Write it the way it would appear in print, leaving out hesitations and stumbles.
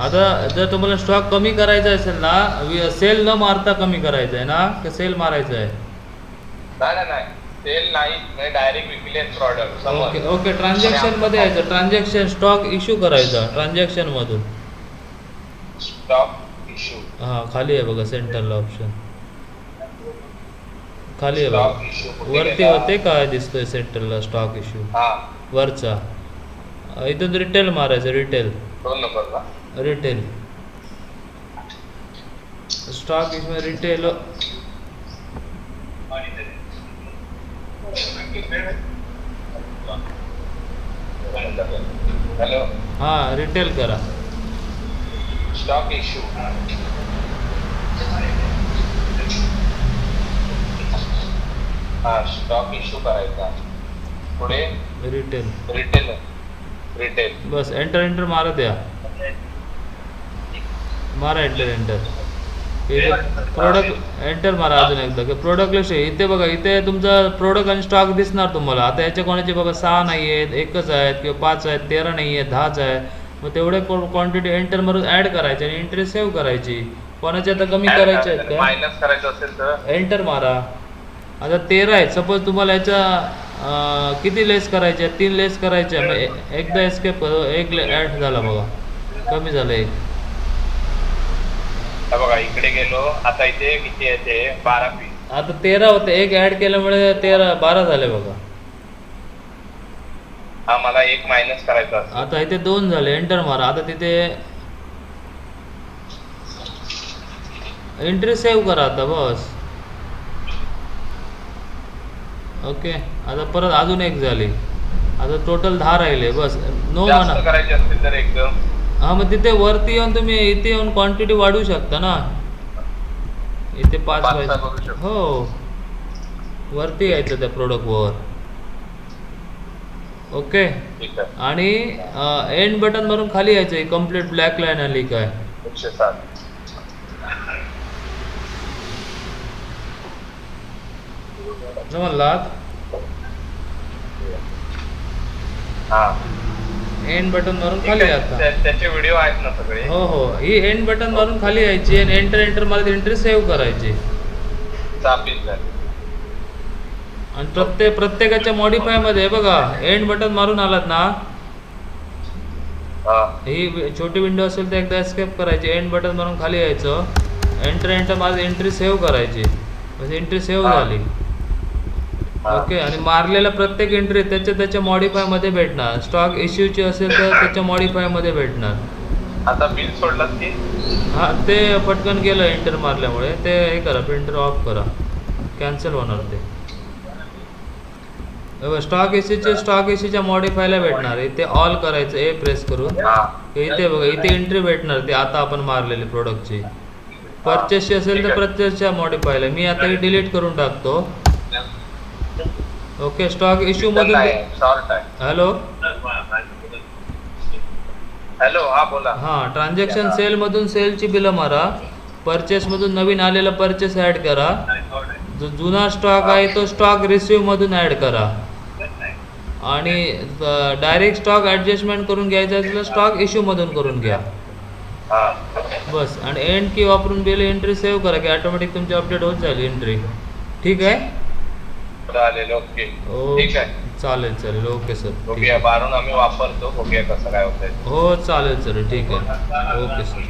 आता जर तुम्हाला स्टॉक कमी करायचा असेल ना, सेल न मारता कमी करायचं आहे ना, का सेल मारायचं आहे? नाही सेल नाही, म्हणजे डायरेक्ट विकले प्रॉडक्ट. ओके ओके, ट्रान्झॅक्शन मध्ये यायचं, ट्रान्झॅक्शन स्टॉक इश्यू करायचा ट्रान्झॅक्शन मधून. Stock issue. हां, खाली आहे बघा सेंटरला ऑप्शन, खाली आहे स्टॉक बघा. इश्यू वरती होते काय दिसतोय सेंटरला स्टॉक इश्यू हा वरचा. इथून रिटेल मारायचं, रिटेल 2 नंबरला. Retail stock issue retail. Hello, हां, रिटेल करा. Stock issue. हा, स्टॉक इश्यू करायचा. पुढे रिटेल, रिटेल. रिटेल बस एंटर एंटर मारत या. मारा एंटर एंटर. इथे प्रोडक्ट एंटर मारा अजून एकदा. प्रोडक्ट लिस्ट इथे बघा, इथे तुमचा प्रोडक्ट आणि स्टॉक दिसणार तुम्हाला. आता याच्या कोणाचे बघा 6 नाही आहेत, 1च आहेत किंवा 5 आहेत, 13 नाही आहेत, 10च आहे. मग तेवढे क्वांटिटी एंटर मारून ॲड करायची आणि एंट्री सेव्ह करायची. कोणाचे आता कमी करायचे आहेत का, मायनस करायचं असेल तर एंटर मारा. आता 13 आहेत सपोज, तुम्हाला याच्या किती लेस करायचे आहेत? 3 लेस करायचे आहे. मग एकदा एस्केप करो, एक ॲड झाला बघा, कमी झालं एक. बघा इकडे गेलो, आता इथे किती आहे ते 12 पीस. आता 13 होते, एक ॲड केल्यामुळे 12 झाले बघा. हा, मला एक मायनस करायचा असेल. आता इथे 2 झाले, एंटर मारा. आता तिथे एंट्री सेव्ह करा आता बस. ओके, आता परत अजून एक झाली. आता टोटल 10 राहिले बस. नो जास्त म्हणा. करायचे असतील तर एकदम. हां, मग तिथे वरती येऊन तुम्ही इथे येऊन क्वांटिटी वाढवू शकता ना. इथे 5 5 पाहिजे. करू शकतो. हो, वरती यायचं त्या प्रोडक्टवर. ओके, ठीक आहे. आणि एंड बटन मारून खाली यायचं. कम्प्लीट ब्लॅक लाईन आली काय 107. समजलात? हा, एंड बटन मारून खाली आता. त्याचे व्हिडिओ आहेत ना सगळे. हो हो, ही एंड बटन मारून खाली यायची आणि एंटर एंटर मारत एंट्री सेव्ह करायची. 6 पीस झाले. आणि प्रत्येकाच्या मॉडिफाय मध्ये बघा, एंड बटन मारून आलात ना, हा, ही छोटी विंडो असेल तर एकदा एस्केप करायची, एंड बटन मारून खाली यायचं, एंटर एंटर मारत एंट्री सेव्ह करायची. म्हणजे एंट्री सेव्ह झाली. ओके, आणि मारलेला प्रत्येक एंट्री त्याच्या मॉडिफाय मध्ये भेटणार. स्टॉक इश्यूची असेल तर त्याच्या मॉडिफाय मध्ये भेटणार. आता बिल सोडलात की हां, ते पटकन गेलं एंटर मारल्यामुळे. ते हे करा, प्रिंटर ऑफ करा, कॅन्सल होणार ते. स्टॉक एसीच्या मॉडिफायला भेटणार. इथे ऑल करायचं, ए प्रेस करून. इथे बघा, इथे एंट्री भेटणार ते आता आपण मारलेली प्रोडक्टची. परचेसची असेल तर परचेसच्या मॉडिफायला. मी आता ही डिलीट करून टाकतो. ओके, स्टॉक इश्यू मधून. शॉर्ट आहे. हॅलो हॅलो, हा बोला. हां, ट्रान्झॅक्शन सेल मधून सेलची बिलं मारा. परचेस मधून नवीन आलेला परचेस ॲड करा. जो जुना स्टॉक आहे तो स्टॉक रिसिव्ह मधून ॲड करा. आणि डायरेक्ट स्टॉक ॲडजस्टमेंट करून घ्यायचा असेल तर स्टॉक इश्यू मधून करून घ्या बस. आणि एंड की वापरून बिल एंट्री सेव्ह करा की ऑटोमॅटिक तुमची अपडेट होत जाईल एंट्री. ठीक आहे, चालेल. ओके, ठीक आहे. चालेल. ओके सर, बघूया, बारून आम्ही वापरतो, बघूया कसं काय होतंय. हो चालेल सर, ठीक आहे. Okay sir.